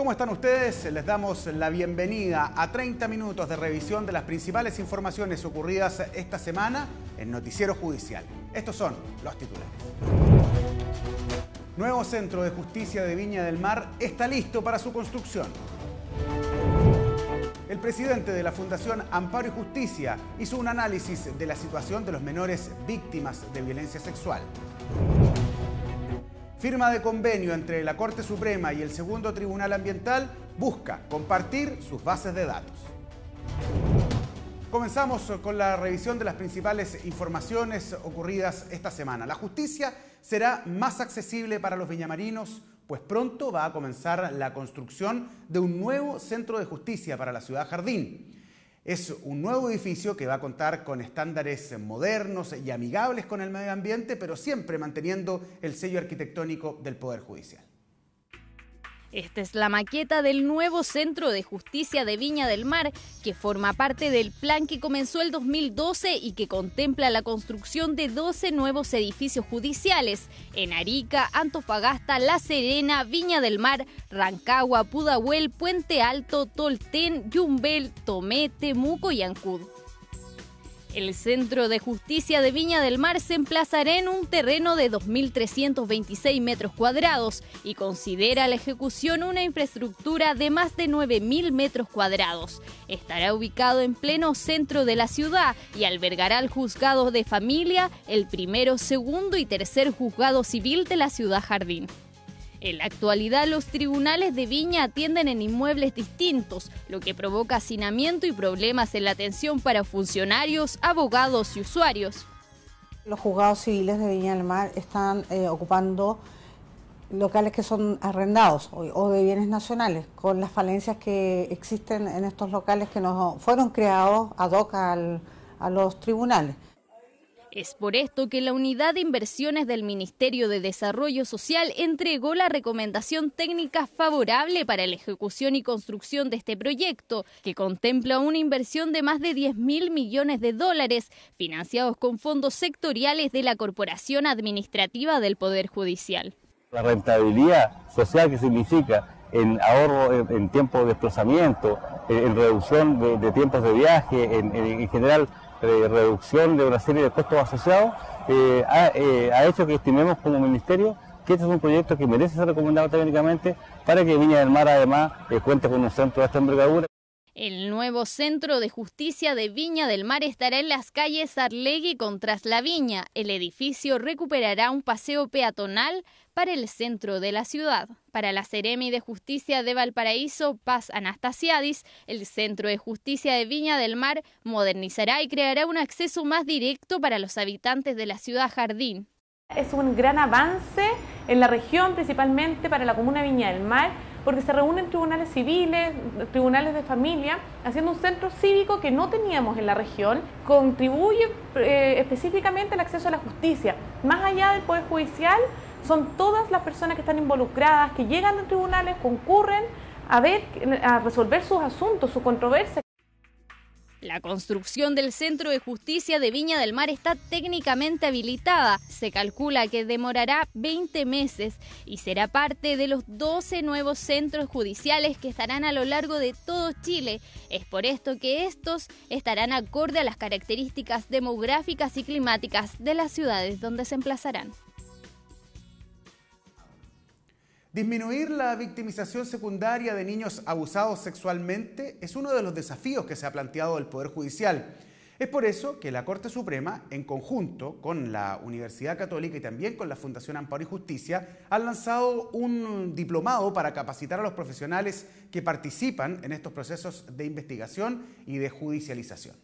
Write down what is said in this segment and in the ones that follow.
¿Cómo están ustedes? Les damos la bienvenida a 30 minutos de revisión de las principales informaciones ocurridas esta semana en Noticiero Judicial. Estos son los titulares. Nuevo Centro de Justicia de Viña del Mar está listo para su construcción. El presidente de la Fundación Amparo y Justicia hizo un análisis de la situación de los menores víctimas de violencia sexual. Firma de convenio entre la Corte Suprema y el Segundo Tribunal Ambiental busca compartir sus bases de datos. Comenzamos con la revisión de las principales informaciones ocurridas esta semana. La justicia será más accesible para los viñamarinos, pues pronto va a comenzar la construcción de un nuevo centro de justicia para la ciudad Jardín. Es un nuevo edificio que va a contar con estándares modernos y amigables con el medio ambiente, pero siempre manteniendo el sello arquitectónico del Poder Judicial. Esta es la maqueta del nuevo Centro de Justicia de Viña del Mar, que forma parte del plan que comenzó el 2012 y que contempla la construcción de 12 nuevos edificios judiciales en Arica, Antofagasta, La Serena, Viña del Mar, Rancagua, Pudahuel, Puente Alto, Tolten, Yumbel, Tomé, Temuco y Ancud. El Centro de Justicia de Viña del Mar se emplazará en un terreno de 2.326 metros cuadrados y considera la ejecución una infraestructura de más de 9.000 metros cuadrados. Estará ubicado en pleno centro de la ciudad y albergará el juzgado de familia, el primero, segundo y tercer juzgado civil de la ciudad Jardín. En la actualidad, los tribunales de Viña atienden en inmuebles distintos, lo que provoca hacinamiento y problemas en la atención para funcionarios, abogados y usuarios. Los juzgados civiles de Viña del Mar están ocupando locales que son arrendados o de bienes nacionales, con las falencias que existen en estos locales que no fueron creados ad hoc a los tribunales. Es por esto que la Unidad de Inversiones del Ministerio de Desarrollo Social entregó la recomendación técnica favorable para la ejecución y construcción de este proyecto, que contempla una inversión de más de 10.000 millones de dólares, financiados con fondos sectoriales de la Corporación Administrativa del Poder Judicial. La rentabilidad social que significa en ahorro en tiempo de desplazamiento, en reducción de tiempos de viaje, en general reducción de una serie de costos asociados, ha hecho que estimemos como ministerio que este es un proyecto que merece ser recomendado técnicamente para que Viña del Mar además cuente con un centro de esta envergadura. El nuevo Centro de Justicia de Viña del Mar estará en las calles Arlegui con Traslaviña. El edificio recuperará un paseo peatonal para el centro de la ciudad. Para la Seremi de Justicia de Valparaíso, Paz Anastasiadis, el Centro de Justicia de Viña del Mar modernizará y creará un acceso más directo para los habitantes de la ciudad Jardín. Es un gran avance en la región, principalmente para la comuna de Viña del Mar, porque se reúnen tribunales civiles, tribunales de familia, haciendo un centro cívico que no teníamos en la región, contribuye específicamente al acceso a la justicia. Más allá del Poder Judicial, son todas las personas que están involucradas, que llegan a tribunales, concurren a resolver sus asuntos, sus controversias. La construcción del Centro de Justicia de Viña del Mar está técnicamente habilitada. Se calcula que demorará 20 meses y será parte de los 12 nuevos centros judiciales que estarán a lo largo de todo Chile. Es por esto que estos estarán acorde a las características demográficas y climáticas de las ciudades donde se emplazarán. Disminuir la victimización secundaria de niños abusados sexualmente es uno de los desafíos que se ha planteado el Poder Judicial. Es por eso que la Corte Suprema, en conjunto con la Universidad Católica y también con la Fundación Amparo y Justicia, han lanzado un diplomado para capacitar a los profesionales que participan en estos procesos de investigación y de judicialización.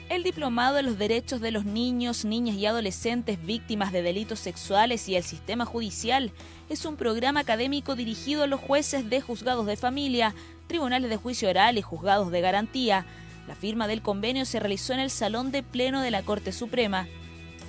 El Diplomado de los Derechos de los Niños, Niñas y Adolescentes Víctimas de Delitos Sexuales y el Sistema Judicial es un programa académico dirigido a los jueces de juzgados de familia, tribunales de juicio oral y juzgados de garantía. La firma del convenio se realizó en el Salón de Pleno de la Corte Suprema.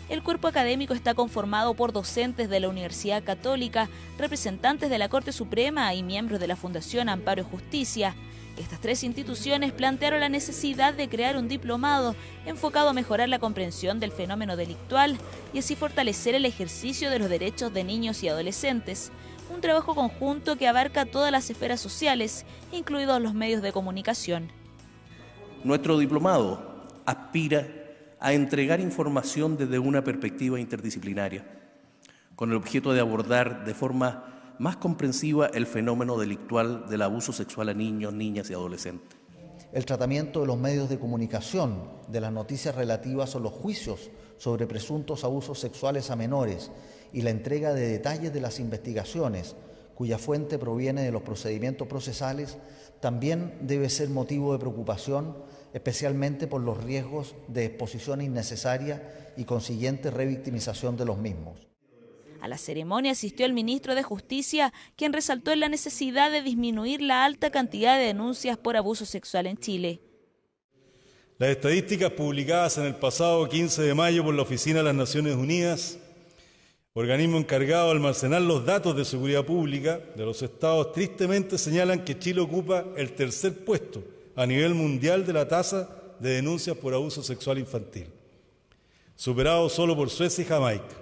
El cuerpo académico está conformado por docentes de la Universidad Católica, representantes de la Corte Suprema y miembros de la Fundación Amparo y Justicia. Estas tres instituciones plantearon la necesidad de crear un diplomado enfocado a mejorar la comprensión del fenómeno delictual y así fortalecer el ejercicio de los derechos de niños y adolescentes. un trabajo conjunto que abarca todas las esferas sociales, incluidos los medios de comunicación. Nuestro diplomado aspira a entregar información desde una perspectiva interdisciplinaria, con el objeto de abordar de forma más comprensiva el fenómeno delictual del abuso sexual a niños, niñas y adolescentes. El tratamiento de los medios de comunicación, de las noticias relativas a los juicios sobre presuntos abusos sexuales a menores y la entrega de detalles de las investigaciones, cuya fuente proviene de los procedimientos procesales, también debe ser motivo de preocupación, especialmente por los riesgos de exposición innecesaria y consiguiente revictimización de los mismos. A la ceremonia asistió el ministro de Justicia, quien resaltó la necesidad de disminuir la alta cantidad de denuncias por abuso sexual en Chile. Las estadísticas publicadas en el pasado 15 de mayo por la Oficina de las Naciones Unidas, organismo encargado de almacenar los datos de seguridad pública de los estados, tristemente señalan que Chile ocupa el tercer puesto a nivel mundial de la tasa de denuncias por abuso sexual infantil, superado solo por Suecia y Jamaica.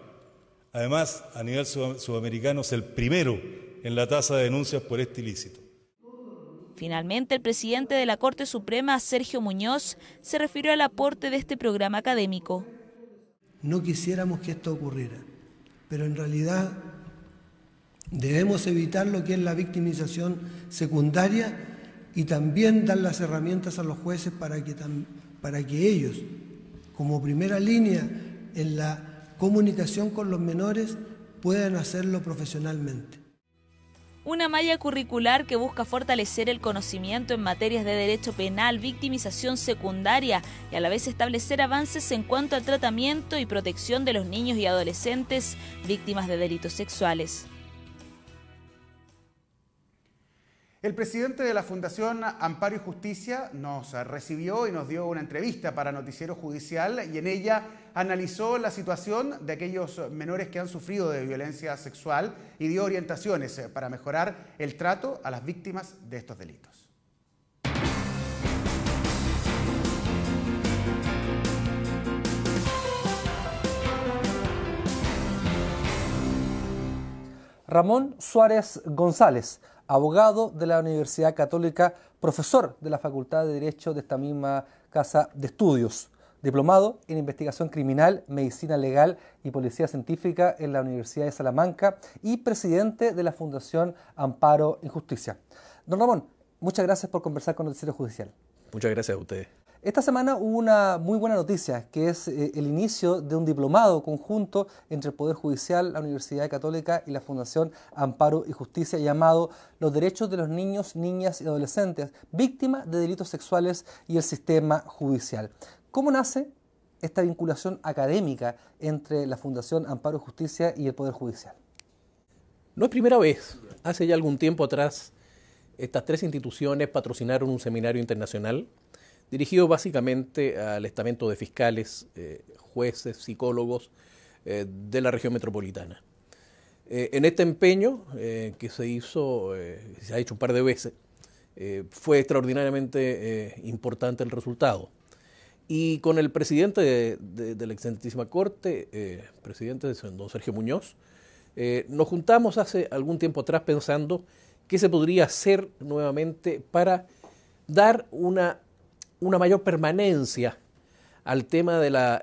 Además, a nivel sudamericano es el primero en la tasa de denuncias por este ilícito. Finalmente, el presidente de la Corte Suprema, Sergio Muñoz, se refirió al aporte de este programa académico. No quisiéramos que esto ocurriera, pero en realidad debemos evitar lo que es la victimización secundaria y también dar las herramientas a los jueces para que ellos, como primera línea en la comunicación con los menores, puedan hacerlo profesionalmente. Una malla curricular que busca fortalecer el conocimiento en materias de derecho penal, victimización secundaria y a la vez establecer avances en cuanto al tratamiento y protección de los niños y adolescentes víctimas de delitos sexuales. El presidente de la Fundación Amparo y Justicia nos recibió y nos dio una entrevista para Noticiero Judicial y en ella analizó la situación de aquellos menores que han sufrido de violencia sexual y dio orientaciones para mejorar el trato a las víctimas de estos delitos. Ramón Suárez González, abogado de la Universidad Católica, profesor de la Facultad de Derecho de esta misma casa de estudios, diplomado en Investigación Criminal, Medicina Legal y Policía Científica en la Universidad de Salamanca y presidente de la Fundación Amparo y Justicia. Don Ramón, muchas gracias por conversar con Noticiero Judicial. Muchas gracias a ustedes. Esta semana hubo una muy buena noticia, que es el inicio de un diplomado conjunto entre el Poder Judicial, la Universidad Católica y la Fundación Amparo y Justicia, llamado Los derechos de los niños, niñas y adolescentes víctimas de delitos sexuales y el sistema judicial. ¿Cómo nace esta vinculación académica entre la Fundación Amparo y Justicia y el Poder Judicial? No es primera vez. Hace ya algún tiempo atrás, estas tres instituciones patrocinaron un seminario internacional dirigido básicamente al estamento de fiscales, jueces, psicólogos de la región metropolitana. En este empeño que se ha hecho un par de veces, fue extraordinariamente importante el resultado. Y con el presidente de la excelentísima Corte, presidente don Sergio Muñoz, nos juntamos hace algún tiempo atrás pensando qué se podría hacer nuevamente para dar una mayor permanencia al tema de la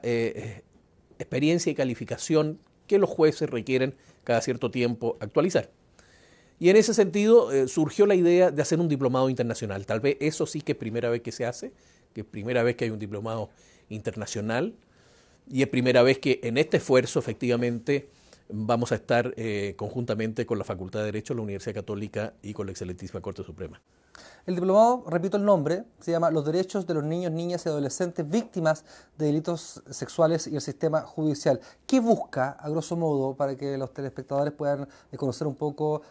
experiencia y calificación que los jueces requieren cada cierto tiempo actualizar. Y en ese sentido surgió la idea de hacer un diplomado internacional. Tal vez eso sí que es primera vez que se hace, que es primera vez que hay un diplomado internacional y es primera vez que en este esfuerzo efectivamente vamos a estar conjuntamente con la Facultad de Derecho, la Universidad Católica y con la excelentísima Corte Suprema. El diplomado, repito el nombre, se llama Los derechos de los niños, niñas y adolescentes víctimas de delitos sexuales y el sistema judicial. ¿Qué busca, a grosso modo, para que los telespectadores puedan conocer un poco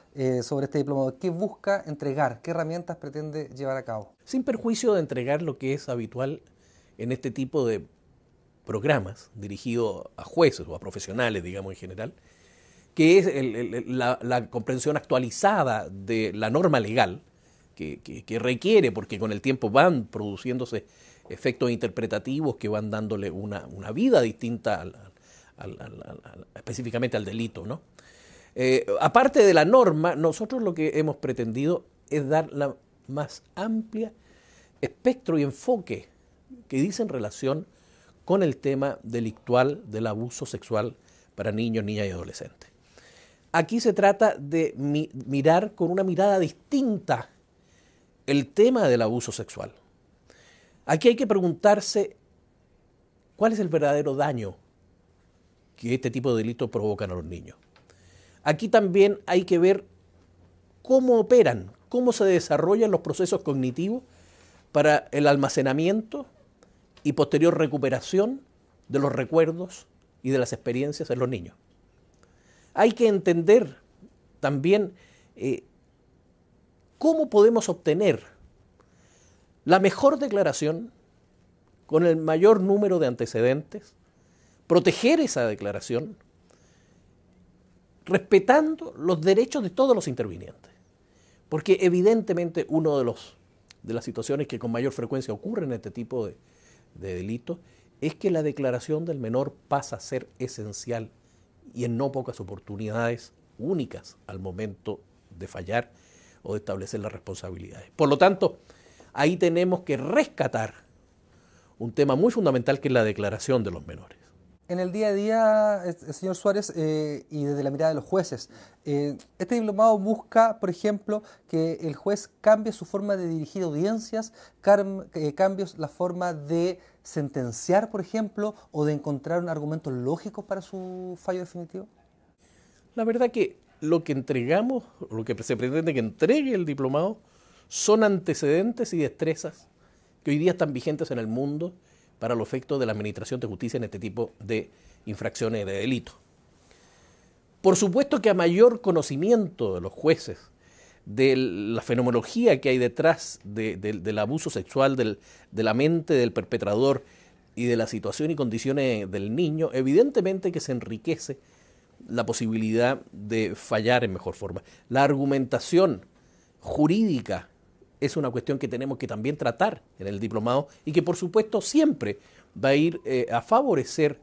sobre este diplomado? ¿Qué busca entregar? ¿Qué herramientas pretende llevar a cabo? Sin perjuicio de entregar lo que es habitual en este tipo de programas dirigidos a jueces o a profesionales, digamos en general, que es la comprensión actualizada de la norma legal que requiere, porque con el tiempo van produciéndose efectos interpretativos que van dándole una vida distinta específicamente al delito, ¿no? Aparte de la norma, nosotros lo que hemos pretendido es dar la más amplia espectro y enfoque que dice en relación con el tema delictual del abuso sexual para niños, niñas y adolescentes. Aquí se trata de mirar con una mirada distinta el tema del abuso sexual. Aquí hay que preguntarse cuál es el verdadero daño que este tipo de delitos provocan a los niños. Aquí también hay que ver cómo operan, cómo se desarrollan los procesos cognitivos para el almacenamiento y posterior recuperación de los recuerdos y de las experiencias en los niños. Hay que entender también cómo podemos obtener la mejor declaración con el mayor número de antecedentes, proteger esa declaración, respetando los derechos de todos los intervinientes. Porque evidentemente uno de las situaciones que con mayor frecuencia ocurren en este tipo de delitos es que la declaración del menor pasa a ser esencial y en no pocas oportunidades únicas al momento de fallar o de establecer las responsabilidades. Por lo tanto, ahí tenemos que rescatar un tema muy fundamental que es la declaración de los menores. En el día a día, señor Suárez, y desde la mirada de los jueces, este diplomado busca, por ejemplo, que el juez cambie su forma de dirigir audiencias, cambie la forma de sentenciar, por ejemplo, o de encontrar un argumento lógico para su fallo definitivo. La verdad que lo que entregamos, lo que se pretende que entregue el diplomado, son antecedentes y destrezas que hoy día están vigentes en el mundo para los efectos de la administración de justicia en este tipo de infracciones de delito. Por supuesto que a mayor conocimiento de los jueces de la fenomenología que hay detrás del abuso sexual, de la mente del perpetrador y de la situación y condiciones del niño, evidentemente que se enriquece la posibilidad de fallar en mejor forma. La argumentación jurídica es una cuestión que tenemos que también tratar en el diplomado y que por supuesto siempre va a ir a favorecer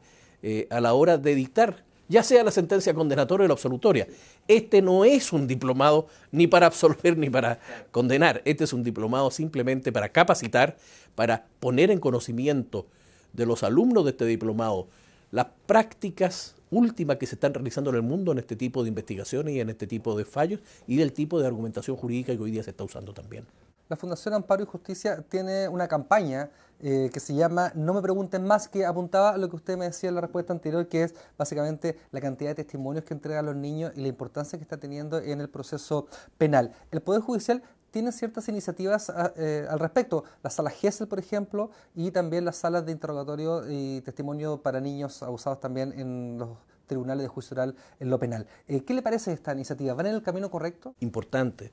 a la hora de dictar, ya sea la sentencia condenatoria o la absolutoria. Este no es un diplomado ni para absolver ni para condenar, este es un diplomado simplemente para capacitar, para poner en conocimiento de los alumnos de este diplomado las prácticas últimas que se están realizando en el mundo en este tipo de investigaciones y en este tipo de fallos y del tipo de argumentación jurídica que hoy día se está usando también. La Fundación Amparo y Justicia tiene una campaña que se llama No me pregunten más, que apuntaba a lo que usted me decía en la respuesta anterior, que es básicamente la cantidad de testimonios que entregan los niños y la importancia que está teniendo en el proceso penal. El Poder Judicial tiene ciertas iniciativas al respecto, las salas Gesell, por ejemplo, y también las salas de interrogatorio y testimonio para niños abusados también en los tribunales de juicio oral en lo penal. ¿Qué le parece esta iniciativa? ¿Van en el camino correcto? Importante.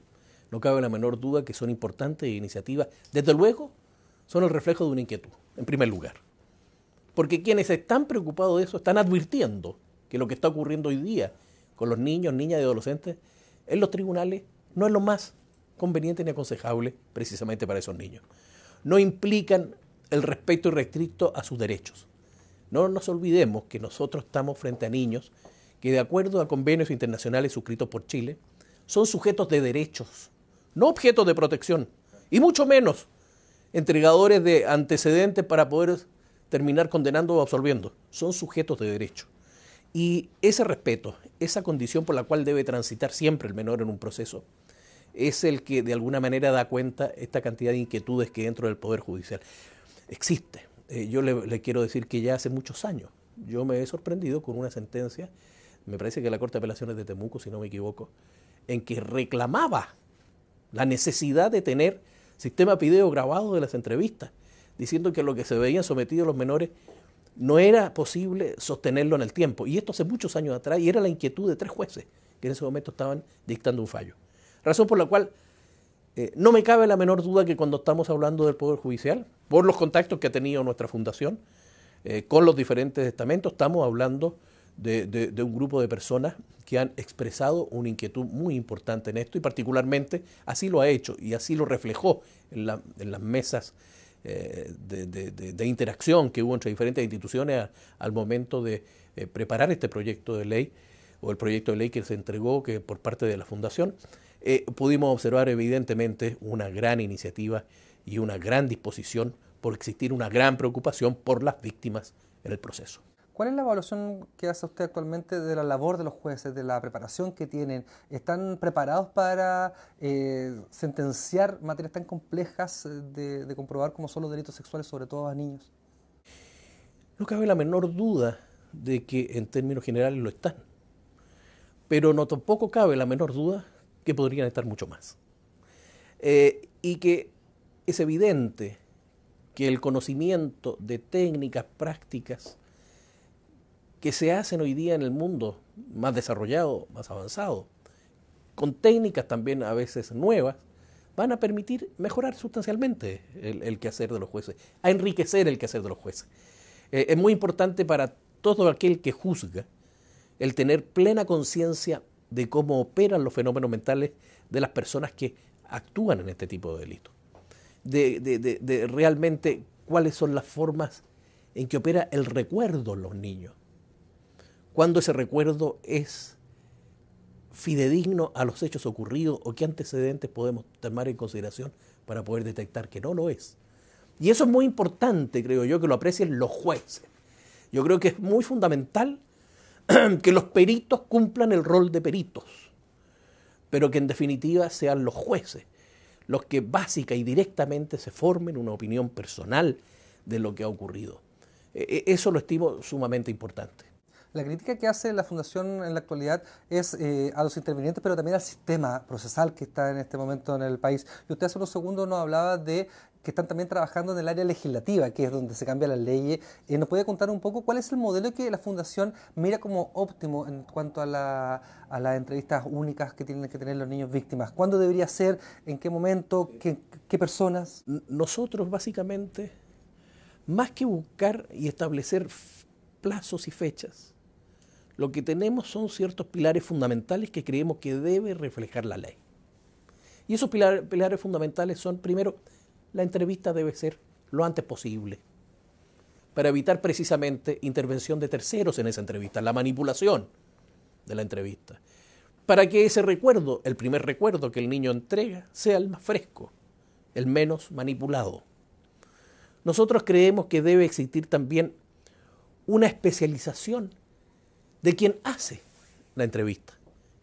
No cabe la menor duda que son importantes iniciativas. Desde luego, son el reflejo de una inquietud, en primer lugar. Porque quienes están preocupados de eso están advirtiendo que lo que está ocurriendo hoy día con los niños, niñas y adolescentes en los tribunales no es lo más conveniente ni aconsejable precisamente para esos niños. No implican el respeto irrestricto a sus derechos. No nos olvidemos que nosotros estamos frente a niños que, de acuerdo a convenios internacionales suscritos por Chile, son sujetos de derechos, no objetos de protección, y mucho menos entregadores de antecedentes para poder terminar condenando o absolviendo. Son sujetos de derecho. Y ese respeto, esa condición por la cual debe transitar siempre el menor en un proceso, es el que de alguna manera da cuenta esta cantidad de inquietudes que dentro del Poder Judicial existe. Yo le quiero decir que ya hace muchos años yo me he sorprendido con una sentencia, me parece que la Corte de Apelaciones de Temuco, si no me equivoco, en que reclamaba la necesidad de tener sistema video grabado de las entrevistas, diciendo que lo que se veían sometidos los menores no era posible sostenerlo en el tiempo. Y esto hace muchos años atrás, y era la inquietud de 3 jueces que en ese momento estaban dictando un fallo. Razón por la cual no me cabe la menor duda que cuando estamos hablando del Poder Judicial, por los contactos que ha tenido nuestra fundación con los diferentes estamentos, estamos hablando de un grupo de personas que han expresado una inquietud muy importante en esto, y particularmente así lo ha hecho y así lo reflejó en las mesas de interacción que hubo entre diferentes instituciones al momento de preparar este proyecto de ley, o el proyecto de ley que se entregó que por parte de la Fundación, pudimos observar evidentemente una gran iniciativa y una gran disposición por existir una gran preocupación por las víctimas en el proceso. ¿Cuál es la evaluación que hace usted actualmente de la labor de los jueces, de la preparación que tienen? ¿Están preparados para sentenciar materias tan complejas de comprobar como son los delitos sexuales, sobre todo a niños? No cabe la menor duda de que en términos generales lo están, pero no tampoco cabe la menor duda que podrían estar mucho más. Y que es evidente que el conocimiento de técnicas prácticas que se hacen hoy día en el mundo más desarrollado, más avanzado, con técnicas también a veces nuevas, van a permitir mejorar sustancialmente el quehacer de los jueces, a enriquecer el quehacer de los jueces. Es muy importante para todo aquel que juzga el tener plena conciencia de cómo operan los fenómenos mentales de las personas que actúan en este tipo de delitos, de realmente cuáles son las formas en que opera el recuerdo en los niños, cuando ese recuerdo es fidedigno a los hechos ocurridos o qué antecedentes podemos tomar en consideración para poder detectar que no lo es. Y eso es muy importante, creo yo, que lo aprecien los jueces. Yo creo que es muy fundamental que los peritos cumplan el rol de peritos, pero que en definitiva sean los jueces los que básica y directamente se formen una opinión personal de lo que ha ocurrido. Eso lo estimo sumamente importante. La crítica que hace la Fundación en la actualidad es a los intervinientes, pero también al sistema procesal que está en este momento en el país. Y usted hace unos segundos nos hablaba de que están también trabajando en el área legislativa, que es donde se cambian las leyes. ¿Nos puede contar un poco cuál es el modelo que la Fundación mira como óptimo en cuanto a las entrevistas únicas que tienen que tener los niños víctimas? ¿Cuándo debería ser? ¿En qué momento? ¿Qué personas? Nosotros básicamente, más que buscar y establecer plazos y fechas, lo que tenemos son ciertos pilares fundamentales que creemos que debe reflejar la ley. Y esos pilares fundamentales son, primero, la entrevista debe ser lo antes posible, para evitar precisamente intervención de terceros en esa entrevista, la manipulación de la entrevista, para que ese recuerdo, el primer recuerdo que el niño entrega, sea el más fresco, el menos manipulado. Nosotros creemos que debe existir también una especialización de quien hace la entrevista.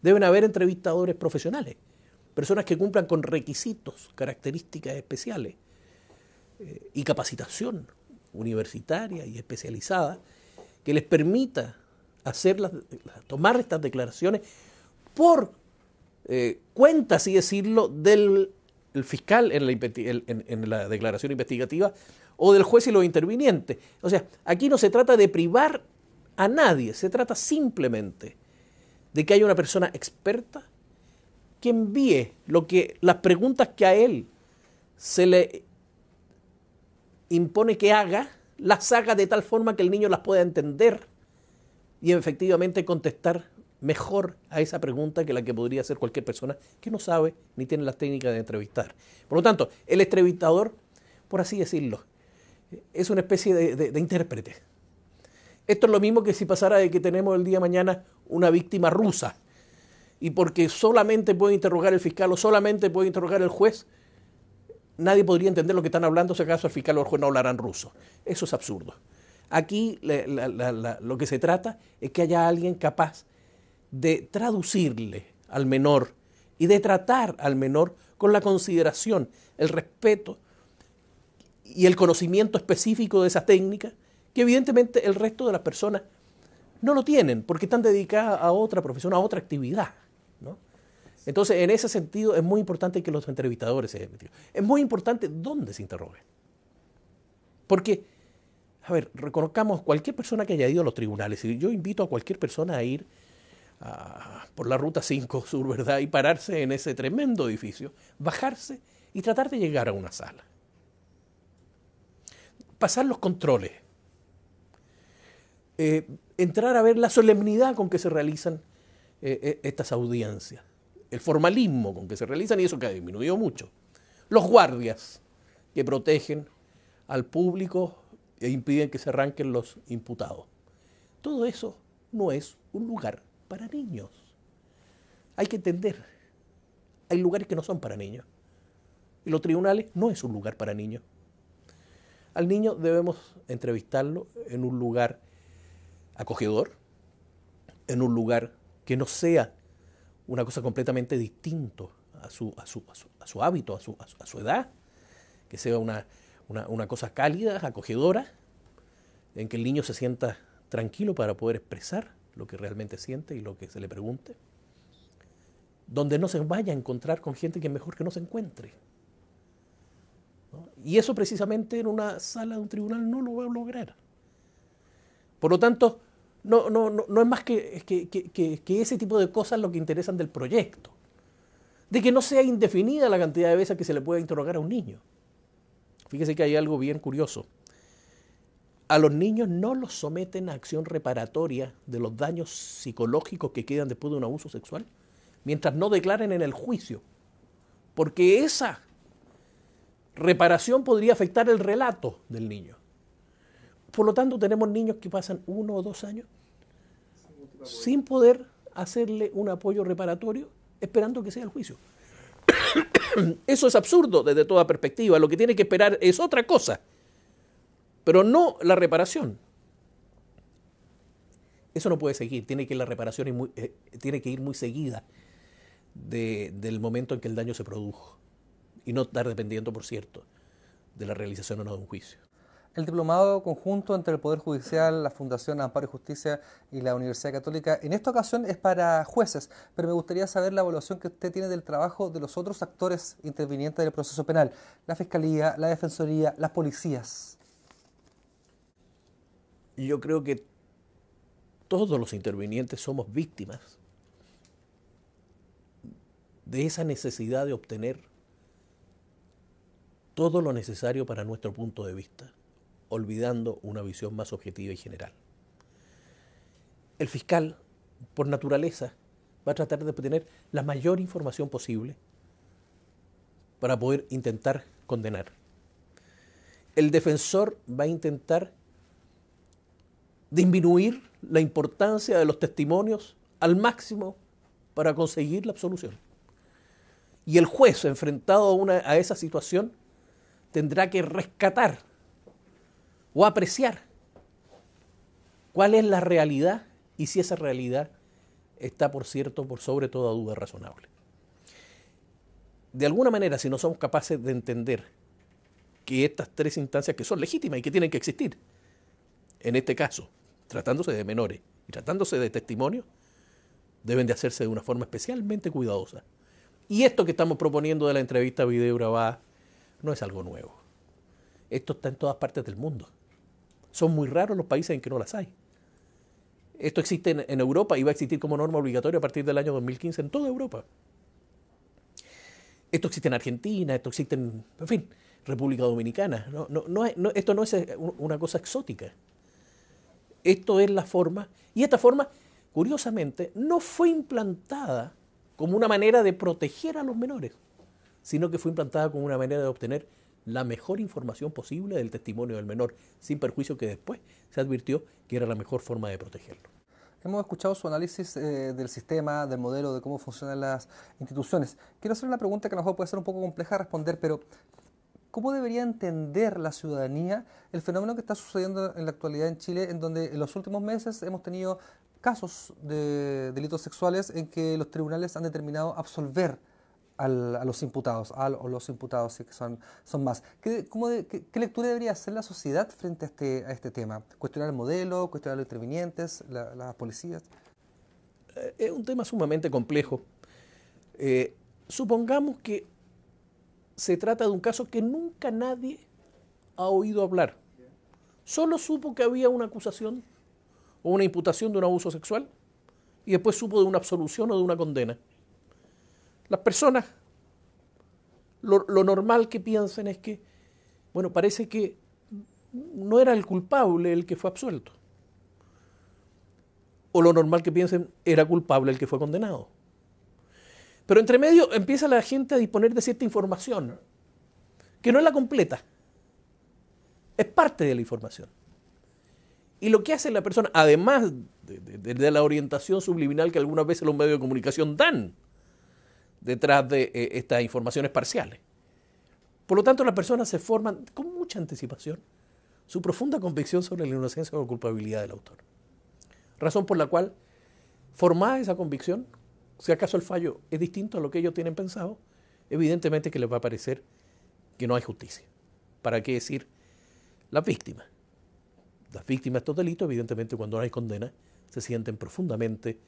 Deben haber entrevistadores profesionales, personas que cumplan con requisitos, características especiales y capacitación universitaria y especializada que les permita tomar estas declaraciones por cuenta, así decirlo, del fiscal en la declaración investigativa o del juez y los intervinientes. O sea, aquí no se trata de privar a nadie, se trata simplemente de que haya una persona experta que envíe las preguntas que a él se le impone que haga, las haga de tal forma que el niño las pueda entender y efectivamente contestar mejor a esa pregunta que la que podría hacer cualquier persona que no sabe ni tiene las técnicas de entrevistar. Por lo tanto, el entrevistador, por así decirlo, es una especie de intérprete. Esto es lo mismo que si pasara de que tenemos el día de mañana una víctima rusa y porque solamente puede interrogar el fiscal o solamente puede interrogar el juez, nadie podría entender lo que están hablando si acaso el fiscal o el juez no hablarán ruso. Eso es absurdo. Aquí lo que se trata es que haya alguien capaz de traducirle al menor y de tratar al menor con la consideración, el respeto y el conocimiento específico de esa técnica que evidentemente el resto de las personas no lo tienen porque están dedicadas a otra profesión, a otra actividad, ¿no? Entonces, en ese sentido, es muy importante que los entrevistadores se hayan metido. Es muy importante dónde se interroguen. Porque, a ver, reconozcamos cualquier persona que haya ido a los tribunales, y yo invito a cualquier persona a ir por la Ruta 5 Sur, ¿verdad?, y pararse en ese tremendo edificio, bajarse y tratar de llegar a una sala. Pasar los controles. Entrar a ver la solemnidad con que se realizan estas audiencias, el formalismo con que se realizan, y eso que ha disminuido mucho. Los guardias que protegen al público e impiden que se arranquen los imputados. Todo eso no es un lugar para para niños. Hay que entender, hay lugares que no son para niños. Y los tribunales no es un lugar para niños. Al niño debemos entrevistarlo en un lugar acogedor, en un lugar que no sea una cosa completamente distinto a su hábito, a su edad, que sea una cosa cálida, acogedora, en que el niño se sienta tranquilo para poder expresar lo que realmente siente y lo que se le pregunte, donde no se vaya a encontrar con gente que es mejor que no se encuentre, ¿no? Y eso precisamente en una sala de un tribunal no lo va a lograr. Por lo tanto, no es más que ese tipo de cosas lo que interesan del proyecto, de que no sea indefinida la cantidad de veces que se le pueda interrogar a un niño. Fíjese que hay algo bien curioso. A los niños no los someten a acción reparatoria de los daños psicológicos que quedan después de un abuso sexual, mientras no declaren en el juicio, porque esa reparación podría afectar el relato del niño. Por lo tanto, tenemos niños que pasan 1 o 2 años sin poder hacerle un apoyo reparatorio, esperando que sea el juicio. Eso es absurdo desde toda perspectiva. Lo que tiene que esperar es otra cosa, pero no la reparación. Eso no puede seguir. Tiene que la reparación tiene que ir muy seguida del momento en que el daño se produjo y no estar dependiendo, por cierto, de la realización o no de un juicio. El diplomado conjunto entre el Poder Judicial, la Fundación Amparo y Justicia y la Universidad Católica, en esta ocasión es para jueces, pero me gustaría saber la evaluación que usted tiene del trabajo de los otros actores intervinientes del proceso penal, la Fiscalía, la Defensoría, las policías. Yo creo que todos los intervinientes somos víctimas de esa necesidad de obtener todo lo necesario para nuestro punto de vista, olvidando una visión más objetiva y general. El fiscal, por naturaleza, va a tratar de obtener la mayor información posible para poder intentar condenar. El defensor va a intentar disminuir la importancia de los testimonios al máximo para conseguir la absolución. Y el juez, enfrentado a esa situación, tendrá que rescatar o apreciar cuál es la realidad y si esa realidad está, por cierto, por sobre toda duda razonable. De alguna manera, si no somos capaces de entender que estas 3 instancias que son legítimas y que tienen que existir, en este caso, tratándose de menores y tratándose de testimonios, deben de hacerse de una forma especialmente cuidadosa. Y esto que estamos proponiendo de la entrevista video grabada no es algo nuevo. Esto está en todas partes del mundo. Son muy raros los países en que no las hay. Esto existe en Europa y va a existir como norma obligatoria a partir del año 2015 en toda Europa. Esto existe en Argentina, esto existe en fin, República Dominicana. Esto no es una cosa exótica. Esto es la forma, y esta forma, curiosamente, no fue implantada como una manera de proteger a los menores, sino que fue implantada como una manera de obtener la mejor información posible del testimonio del menor, sin perjuicio que después se advirtió que era la mejor forma de protegerlo. Hemos escuchado su análisis del sistema, del modelo, de cómo funcionan las instituciones. Quiero hacer una pregunta que a lo mejor puede ser un poco compleja de responder, pero ¿cómo debería entender la ciudadanía el fenómeno que está sucediendo en la actualidad en Chile, en donde en los últimos meses hemos tenido casos de delitos sexuales en que los tribunales han determinado absolver a los imputados, o los imputados que son más? ¿Qué lectura debería hacer la sociedad frente a este tema? ¿Cuestionar el modelo, cuestionar a los intervinientes, las policías? Es un tema sumamente complejo. Supongamos que se trata de un caso que nunca nadie ha oído hablar. Solo supo que había una acusación o una imputación de un abuso sexual y después supo de una absolución o de una condena. Las personas, lo normal que piensan es que, bueno, parece que no era el culpable el que fue absuelto. O lo normal que piensen, era culpable el que fue condenado. Pero entre medio empieza la gente a disponer de cierta información, que no es la completa, es parte de la información. Y lo que hace la persona, además de la orientación subliminal que algunas veces los medios de comunicación dan detrás de estas informaciones parciales. Por lo tanto, las personas se forman con mucha anticipación su profunda convicción sobre la inocencia o la culpabilidad del autor. Razón por la cual, formada esa convicción, si acaso el fallo es distinto a lo que ellos tienen pensado, evidentemente que les va a parecer que no hay justicia. ¿Para qué decir las víctimas? Las víctimas de estos delitos, evidentemente, cuando no hay condena, se sienten profundamente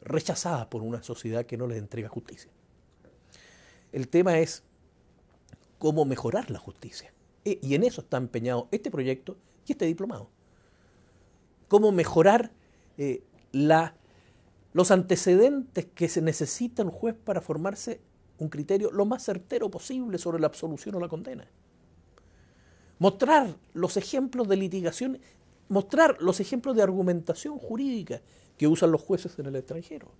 rechazadas por una sociedad que no les entrega justicia. El tema es cómo mejorar la justicia. Y en eso está empeñado este proyecto y este diplomado. Cómo mejorar los antecedentes que se necesita un juez para formarse un criterio lo más certero posible sobre la absolución o la condena. Mostrar los ejemplos de litigación, mostrar los ejemplos de argumentación jurídica que usan los jueces en el extranjero.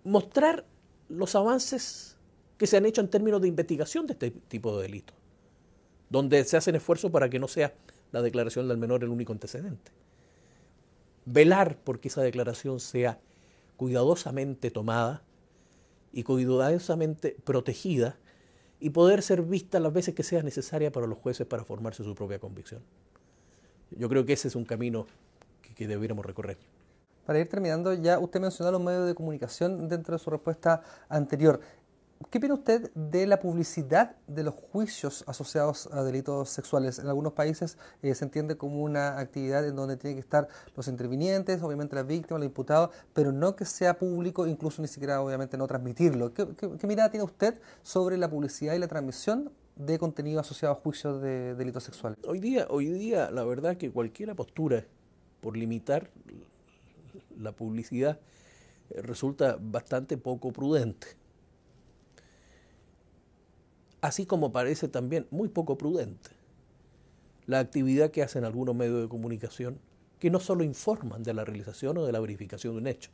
Mostrar los avances que se han hecho en términos de investigación de este tipo de delitos, donde se hacen esfuerzos para que no sea la declaración del menor el único antecedente. Velar porque esa declaración sea cuidadosamente tomada y cuidadosamente protegida y poder ser vista las veces que sea necesaria para los jueces para formarse su propia convicción. Yo creo que ese es un camino que debiéramos recorrer. Para ir terminando, ya usted mencionó los medios de comunicación dentro de su respuesta anterior. ¿Qué opina usted de la publicidad de los juicios asociados a delitos sexuales? En algunos países se entiende como una actividad en donde tienen que estar los intervinientes, obviamente las víctimas, los imputados, pero no que sea público, incluso ni siquiera obviamente no transmitirlo. ¿Qué mirada tiene usted sobre la publicidad y la transmisión de contenido asociado a juicios de delitos sexuales? Hoy día la verdad que cualquier postura por limitar la publicidad resulta bastante poco prudente. Así como parece también muy poco prudente la actividad que hacen algunos medios de comunicación que no solo informan de la realización o de la verificación de un hecho,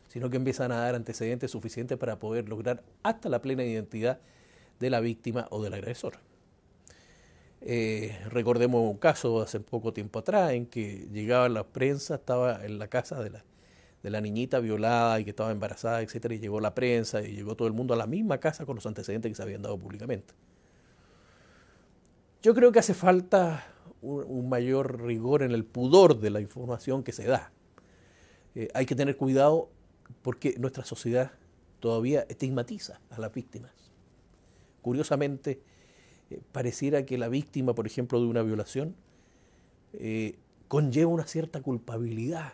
sino que empiezan a dar antecedentes suficientes para poder lograr hasta la plena identidad de la víctima o del agresor. Recordemos un caso hace poco tiempo atrás en que llegaba la prensa, estaba en la casa de la niñita violada y que estaba embarazada, etcétera, y llegó la prensa y llegó todo el mundo a la misma casa con los antecedentes que se habían dado públicamente. Yo creo que hace falta un mayor rigor en el pudor de la información que se da. Hay que tener cuidado porque nuestra sociedad todavía estigmatiza a las víctimas. Curiosamente, pareciera que la víctima, por ejemplo, de una violación, conlleva una cierta culpabilidad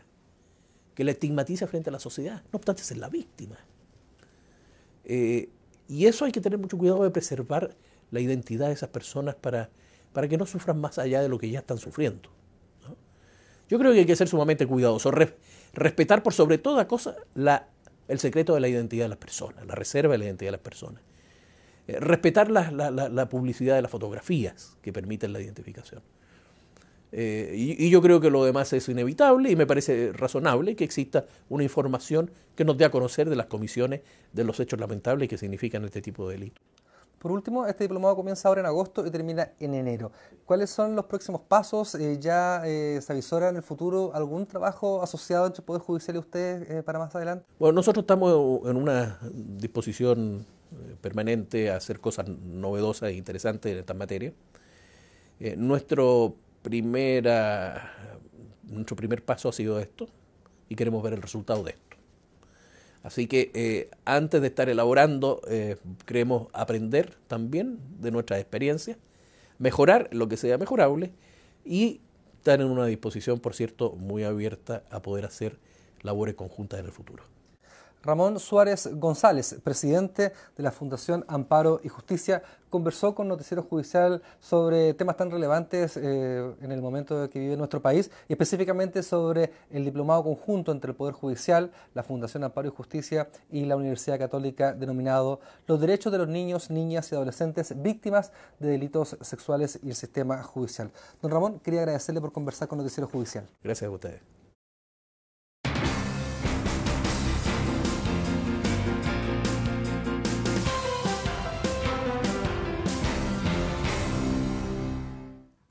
que la estigmatiza frente a la sociedad, no obstante ser la víctima. Y eso hay que tener mucho cuidado de preservar la identidad de esas personas para que no sufran más allá de lo que ya están sufriendo, ¿no? Yo creo que hay que ser sumamente cuidadoso, respetar por sobre toda cosa el secreto de la identidad de las personas, la reserva de la identidad de las personas. Respetar la publicidad de las fotografías que permiten la identificación. Y yo creo que lo demás es inevitable y me parece razonable que exista una información que nos dé a conocer de las comisiones de los hechos lamentables que significan este tipo de delitos. Por último, este diplomado comienza ahora en agosto y termina en enero. ¿Cuáles son los próximos pasos? ¿Ya se avisora en el futuro algún trabajo asociado entre el Poder Judicial y ustedes para más adelante? Bueno, nosotros estamos en una disposición permanente a hacer cosas novedosas e interesantes en esta materia. Nuestro primer paso ha sido esto y queremos ver el resultado de esto. Así que antes de estar elaborando, queremos aprender también de nuestras experiencias, mejorar lo que sea mejorable y estar en una disposición, por cierto, muy abierta a poder hacer labores conjuntas en el futuro. Ramón Suárez González, presidente de la Fundación Amparo y Justicia, conversó con Noticiero Judicial sobre temas tan relevantes en el momento que vive nuestro país y específicamente sobre el diplomado conjunto entre el Poder Judicial, la Fundación Amparo y Justicia y la Universidad Católica denominado Los derechos de los niños, niñas y adolescentes víctimas de delitos sexuales y el sistema judicial. Don Ramón, quería agradecerle por conversar con Noticiero Judicial. Gracias a ustedes.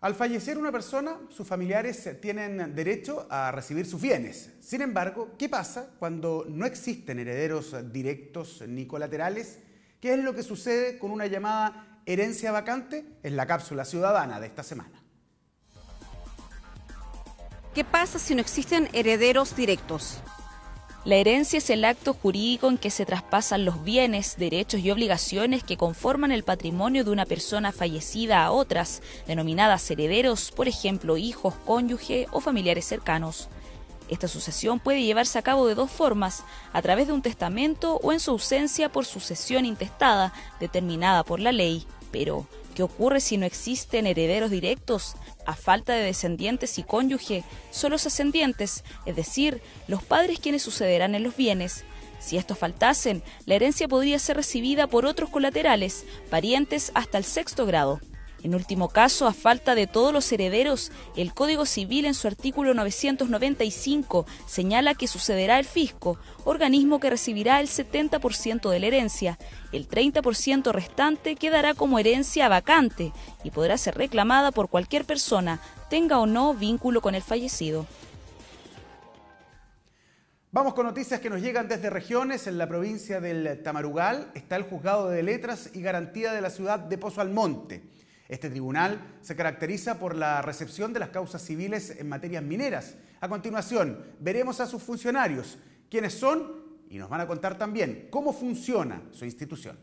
Al fallecer una persona, sus familiares tienen derecho a recibir sus bienes. Sin embargo, ¿qué pasa cuando no existen herederos directos ni colaterales? ¿Qué es lo que sucede con una llamada herencia vacante? Es la cápsula ciudadana de esta semana. ¿Qué pasa si no existen herederos directos? La herencia es el acto jurídico en que se traspasan los bienes, derechos y obligaciones que conforman el patrimonio de una persona fallecida a otras, denominadas herederos, por ejemplo, hijos, cónyuge o familiares cercanos. Esta sucesión puede llevarse a cabo de dos formas, a través de un testamento o en su ausencia por sucesión intestada, determinada por la ley. Pero, ¿qué ocurre si no existen herederos directos? A falta de descendientes y cónyuge, son los ascendientes, es decir, los padres quienes sucederán en los bienes. Si estos faltasen, la herencia podría ser recibida por otros colaterales, parientes hasta el 6º grado. En último caso, a falta de todos los herederos, el Código Civil en su artículo 995 señala que sucederá el fisco, organismo que recibirá el 70% de la herencia. El 30% restante quedará como herencia vacante y podrá ser reclamada por cualquier persona, tenga o no vínculo con el fallecido. Vamos con noticias que nos llegan desde regiones. En la provincia del Tamarugal está el Juzgado de Letras y Garantía de la ciudad de Pozo Almonte. Este tribunal se caracteriza por la recepción de las causas civiles en materias mineras. A continuación, veremos a sus funcionarios, quiénes son y nos van a contar también cómo funciona su institución.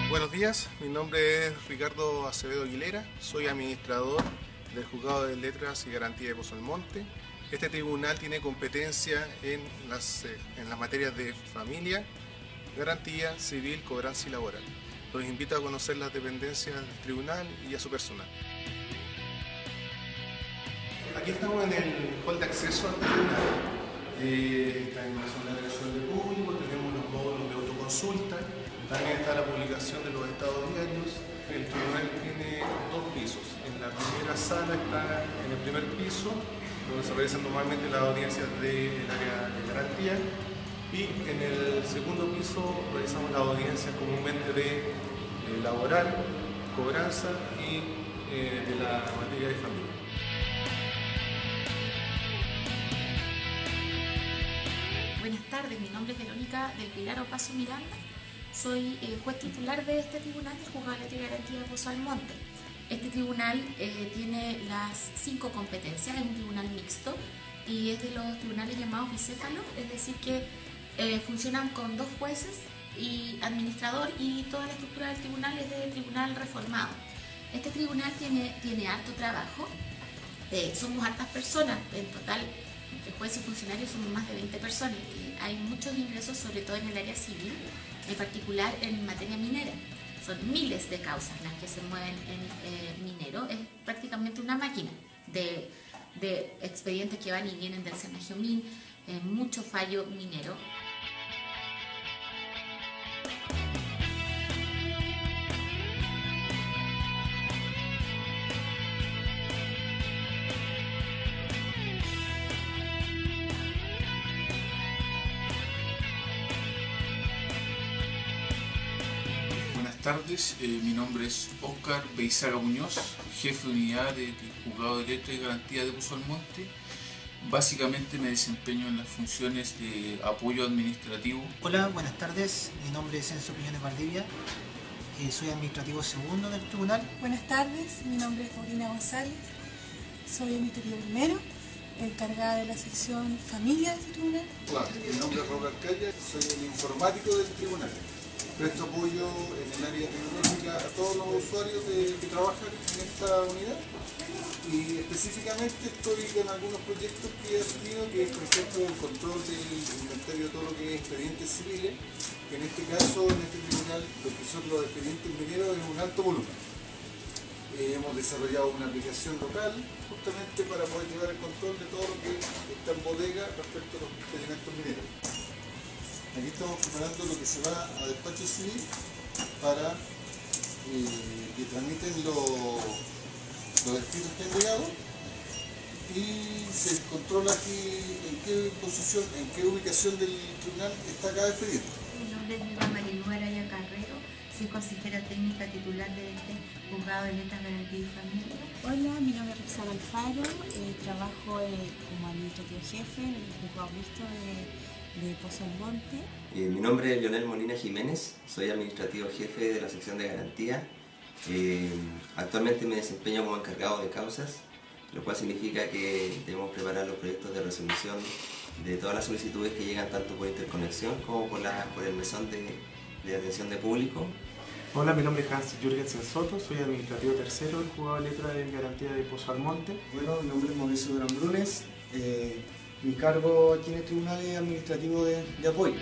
Buenos días, mi nombre es Ricardo Acevedo Aguilera, soy administrador del Juzgado de Letras y Garantía de Pozo Almonte. Este tribunal tiene competencia en las materias de familia, garantía, civil, cobranza y laboral. Los invito a conocer las dependencias del tribunal y a su personal. Aquí estamos en el hall de acceso al tribunal. Está en la zona de relación del público, tenemos los módulos de autoconsulta. También está la publicación de los estados diarios. El tribunal tiene dos pisos. En la primera sala está en el primer piso, donde se realizan normalmente las audiencias del área de garantía. Y en el segundo piso realizamos las audiencias comúnmente de laboral, cobranza y de la materia de familia. Buenas tardes, mi nombre es Verónica del Pilar Opaso Miranda. Soy juez titular de este tribunal del Juzgado de Letras y Garantía de Pozo Almonte. Este tribunal tiene las 5 competencias, es un tribunal mixto y es de los tribunales llamados bicéfalos, es decir que funcionan con 2 jueces y administrador, y toda la estructura del tribunal es de tribunal reformado. Este tribunal tiene harto trabajo, somos hartas personas, en total entre jueces y funcionarios somos más de 20 personas y hay muchos ingresos, sobre todo en el área civil, en particular en materia minera. Son miles de causas las que se mueven en minero. Es prácticamente una máquina de expedientes que van y vienen del Senagiomín, mucho fallo minero. Buenas tardes, mi nombre es Óscar Beizaga Muñoz, jefe de unidad del Juzgado de Letras y Garantía de Pozo Almonte. Básicamente me desempeño en las funciones de apoyo administrativo. Hola, buenas tardes, mi nombre es Enzo Piñones Valdivia, soy administrativo segundo del tribunal. Buenas tardes, mi nombre es Paulina González, soy administrativo primero, encargada de la sección familia del tribunal. Hola, mi nombre es Raúl Arcaya, soy el informático del tribunal. Presto apoyo en el área tecnológica a todos los usuarios que trabajan en esta unidad, y específicamente estoy con algunos proyectos que he asumido, que es por ejemplo el control del inventario de todo lo que es expedientes civiles, que en este caso, en este tribunal, lo que son los expedientes mineros es un alto volumen. Hemos desarrollado una aplicación local justamente para poder llevar el control de todo lo que está en bodega respecto a los expedientes mineros. Aquí estamos preparando lo que se va a despacho civil para que tramiten los escritos que han llegado y se controla aquí en qué posición, en qué ubicación del tribunal está cada expediente. Mi nombre es Viva Marilú Araya Carrero, soy consejera técnica titular de este Juzgado de Letras, Garantía y Familia. Hola, mi nombre es Roxana Alfaro, trabajo como administrativo jefe en el Juzgado Mixto de Pozo Almonte. Mi nombre es Leonel Molina Jiménez, soy administrativo jefe de la sección de garantía. Actualmente me desempeño como encargado de causas, lo cual significa que debemos preparar los proyectos de resolución de todas las solicitudes que llegan tanto por interconexión como por el mesón de atención de público. Hola, mi nombre es Hans Jürgensen Soto, soy administrativo tercero del Juzgado de Letras de Garantía de Pozo Almonte. Bueno, mi nombre es Mauricio Durán Brunes, mi cargo aquí en el Tribunal es administrativo de apoyo.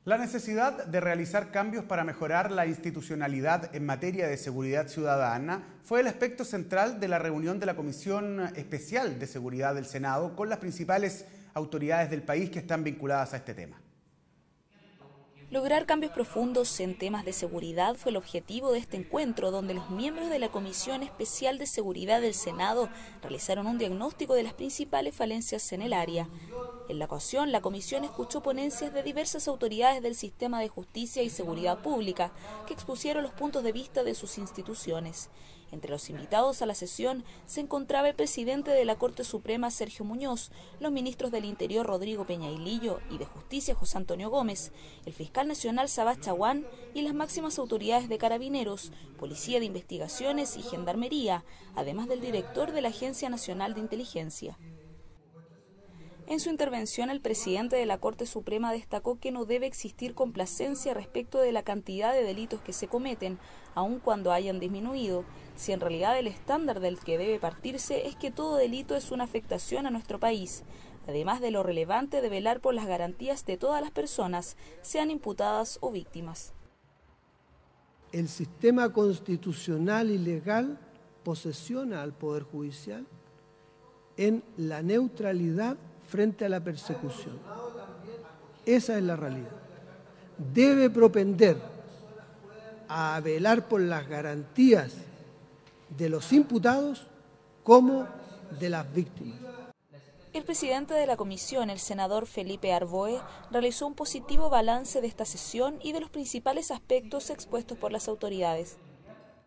La necesidad de realizar cambios para mejorar la institucionalidad en materia de seguridad ciudadana fue el aspecto central de la reunión de la Comisión Especial de Seguridad del Senado con las principales autoridades del país que están vinculadas a este tema. Lograr cambios profundos en temas de seguridad fue el objetivo de este encuentro, donde los miembros de la Comisión Especial de Seguridad del Senado realizaron un diagnóstico de las principales falencias en el área. En la ocasión, la comisión escuchó ponencias de diversas autoridades del sistema de justicia y seguridad pública, que expusieron los puntos de vista de sus instituciones. Entre los invitados a la sesión se encontraba el presidente de la Corte Suprema, Sergio Muñoz, los ministros del Interior, Rodrigo Peñailillo, y de Justicia, José Antonio Gómez, el fiscal nacional, Sabás Chaguán, y las máximas autoridades de Carabineros, Policía de Investigaciones y Gendarmería, además del director de la Agencia Nacional de Inteligencia. En su intervención, el presidente de la Corte Suprema destacó que no debe existir complacencia respecto de la cantidad de delitos que se cometen, aun cuando hayan disminuido, si en realidad el estándar del que debe partirse es que todo delito es una afectación a nuestro país, además de lo relevante de velar por las garantías de todas las personas, sean imputadas o víctimas. El sistema constitucional y legal posesiona al Poder Judicial en la neutralidad frente a la persecución. Esa es la realidad. Debe propender a velar por las garantías de los imputados como de las víctimas. El presidente de la comisión, el senador Felipe Arboe, realizó un positivo balance de esta sesión y de los principales aspectos expuestos por las autoridades.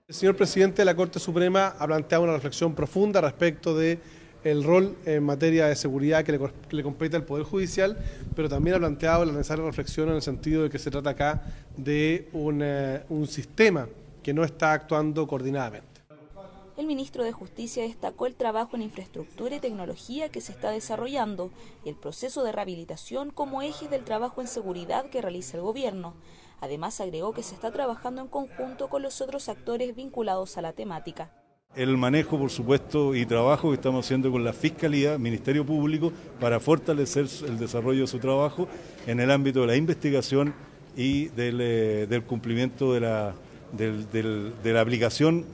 El señor presidente de la Corte Suprema ha planteado una reflexión profunda respecto de el rol en materia de seguridad que le compete al Poder Judicial, pero también ha planteado la necesaria reflexión en el sentido de que se trata acá de un sistema que no está actuando coordinadamente. El ministro de Justicia destacó el trabajo en infraestructura y tecnología que se está desarrollando y el proceso de rehabilitación como ejes del trabajo en seguridad que realiza el gobierno. Además, agregó que se está trabajando en conjunto con los otros actores vinculados a la temática. El manejo, por supuesto, y trabajo que estamos haciendo con la Fiscalía, Ministerio Público, para fortalecer el desarrollo de su trabajo en el ámbito de la investigación y del cumplimiento de la aplicación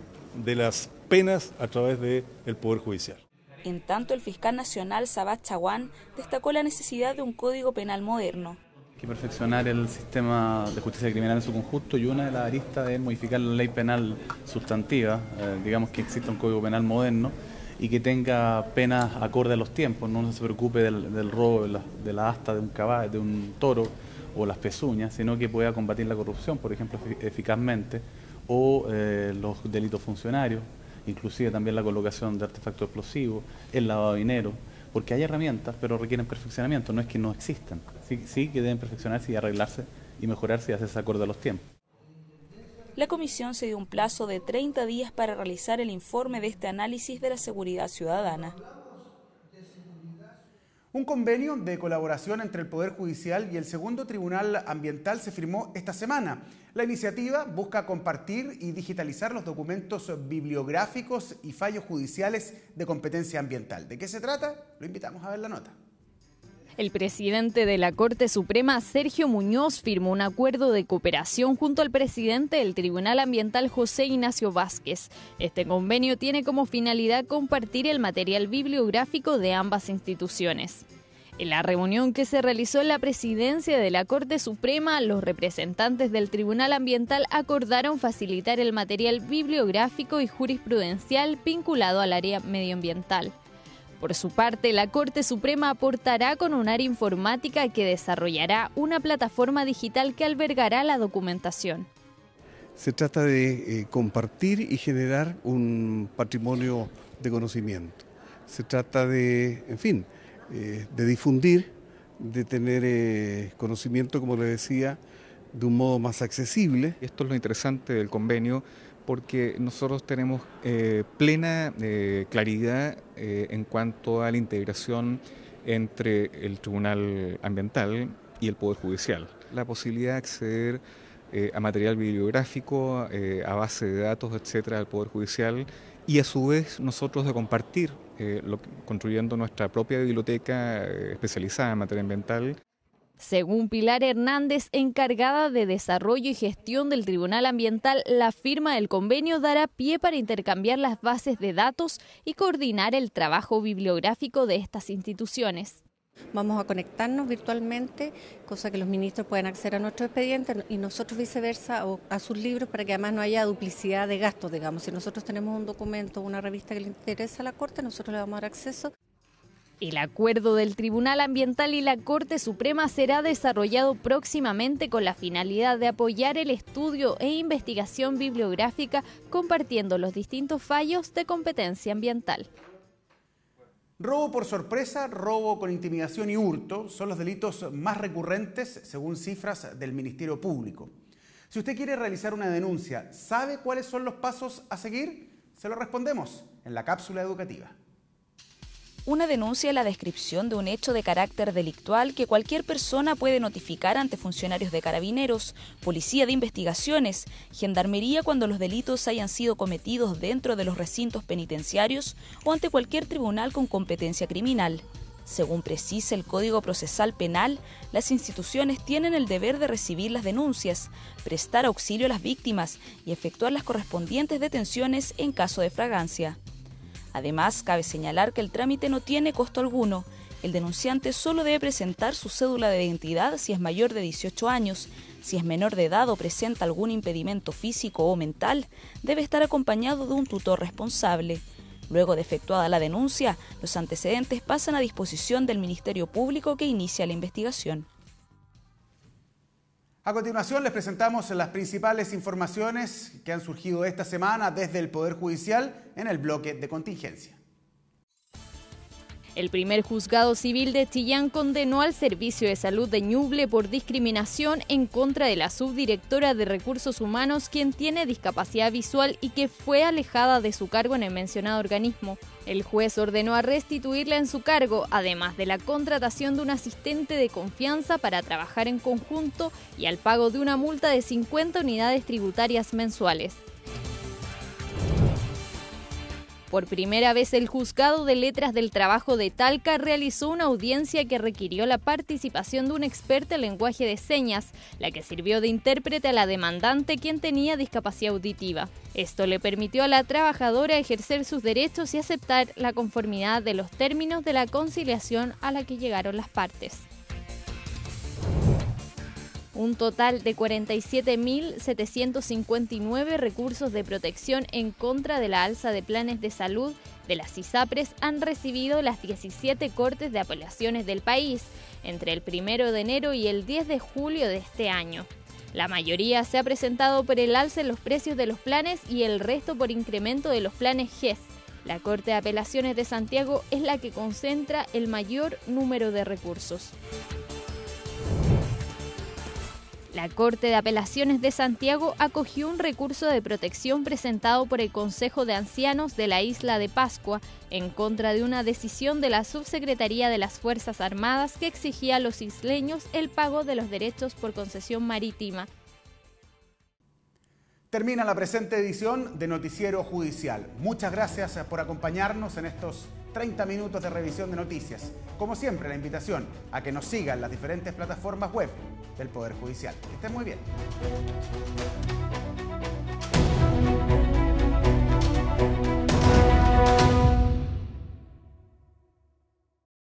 de las penas a través del Poder Judicial. En tanto, el fiscal nacional, Sabás Chaguán, destacó la necesidad de un código penal moderno. Hay que perfeccionar el sistema de justicia criminal en su conjunto y una de las aristas es modificar la ley penal sustantiva, digamos que exista un código penal moderno y que tenga penas acorde a los tiempos, no se preocupe del robo de la asta de un caballo, de un toro o las pezuñas, sino que pueda combatir la corrupción, por ejemplo, eficazmente, o los delitos funcionarios, inclusive también la colocación de artefactos explosivos, el lavado de dinero, porque hay herramientas, pero requieren perfeccionamiento, no es que no existan, sí que deben perfeccionarse y arreglarse y mejorarse y hacerse acorde a los tiempos. La comisión se dio un plazo de 30 días para realizar el informe de este análisis de la seguridad ciudadana. Un convenio de colaboración entre el Poder Judicial y el Segundo Tribunal Ambiental se firmó esta semana. La iniciativa busca compartir y digitalizar los documentos bibliográficos y fallos judiciales de competencia ambiental. ¿De qué se trata? Lo invitamos a ver la nota. El presidente de la Corte Suprema, Sergio Muñoz, firmó un acuerdo de cooperación junto al presidente del Tribunal Ambiental, José Ignacio Vázquez. Este convenio tiene como finalidad compartir el material bibliográfico de ambas instituciones. En la reunión que se realizó en la presidencia de la Corte Suprema, los representantes del Tribunal Ambiental acordaron facilitar el material bibliográfico y jurisprudencial vinculado al área medioambiental. Por su parte, la Corte Suprema aportará con un área informática que desarrollará una plataforma digital que albergará la documentación. Se trata de compartir y generar un patrimonio de conocimiento. Se trata de, en fin, de difundir, de tener conocimiento, como le decía, de un modo más accesible. Esto es lo interesante del convenio, porque nosotros tenemos plena claridad en cuanto a la integración entre el Tribunal Ambiental y el Poder Judicial. La posibilidad de acceder a material bibliográfico, a base de datos, etcétera, del Poder Judicial, y a su vez nosotros de compartir, construyendo nuestra propia biblioteca especializada en materia ambiental. Según Pilar Hernández, encargada de desarrollo y gestión del Tribunal Ambiental, la firma del convenio dará pie para intercambiar las bases de datos y coordinar el trabajo bibliográfico de estas instituciones. Vamos a conectarnos virtualmente, cosa que los ministros puedan acceder a nuestros expedientes y nosotros viceversa o a sus libros, para que además no haya duplicidad de gastos, digamos. Si nosotros tenemos un documento o una revista que le interesa a la Corte, nosotros le vamos a dar acceso. El acuerdo del Tribunal Ambiental y la Corte Suprema será desarrollado próximamente con la finalidad de apoyar el estudio e investigación bibliográfica, compartiendo los distintos fallos de competencia ambiental. Robo por sorpresa, robo con intimidación y hurto son los delitos más recurrentes según cifras del Ministerio Público. Si usted quiere realizar una denuncia, ¿sabe cuáles son los pasos a seguir? Se lo respondemos en la cápsula educativa. Una denuncia es la descripción de un hecho de carácter delictual que cualquier persona puede notificar ante funcionarios de Carabineros, Policía de Investigaciones, Gendarmería cuando los delitos hayan sido cometidos dentro de los recintos penitenciarios o ante cualquier tribunal con competencia criminal. Según precisa el Código Procesal Penal, las instituciones tienen el deber de recibir las denuncias, prestar auxilio a las víctimas y efectuar las correspondientes detenciones en caso de fragancia. Además, cabe señalar que el trámite no tiene costo alguno. El denunciante solo debe presentar su cédula de identidad si es mayor de 18 años. Si es menor de edad o presenta algún impedimento físico o mental, debe estar acompañado de un tutor responsable. Luego de efectuada la denuncia, los antecedentes pasan a disposición del Ministerio Público, que inicia la investigación. A continuación les presentamos las principales informaciones que han surgido esta semana desde el Poder Judicial en el bloque de contingencia. El primer juzgado civil de Chillán condenó al Servicio de Salud de Ñuble por discriminación en contra de la subdirectora de Recursos Humanos, quien tiene discapacidad visual y que fue alejada de su cargo en el mencionado organismo. El juez ordenó a restituirla en su cargo, además de la contratación de un asistente de confianza para trabajar en conjunto y al pago de una multa de 50 unidades tributarias mensuales. Por primera vez, el Juzgado de Letras del Trabajo de Talca realizó una audiencia que requirió la participación de un experto en lenguaje de señas, la que sirvió de intérprete a la demandante, quien tenía discapacidad auditiva. Esto le permitió a la trabajadora ejercer sus derechos y aceptar la conformidad de los términos de la conciliación a la que llegaron las partes. Un total de 47.759 recursos de protección en contra de la alza de planes de salud de las ISAPRES han recibido las 17 cortes de apelaciones del país entre el 1 de enero y el 10 de julio de este año. La mayoría se ha presentado por el alza en los precios de los planes y el resto por incremento de los planes GES. La Corte de Apelaciones de Santiago es la que concentra el mayor número de recursos. La Corte de Apelaciones de Santiago acogió un recurso de protección presentado por el Consejo de Ancianos de la Isla de Pascua en contra de una decisión de la Subsecretaría de las Fuerzas Armadas que exigía a los isleños el pago de los derechos por concesión marítima. Termina la presente edición de Noticiero Judicial. Muchas gracias por acompañarnos en estos 30 minutos de revisión de noticias. Como siempre, la invitación a que nos sigan en las diferentes plataformas web del Poder Judicial. Que estén muy bien.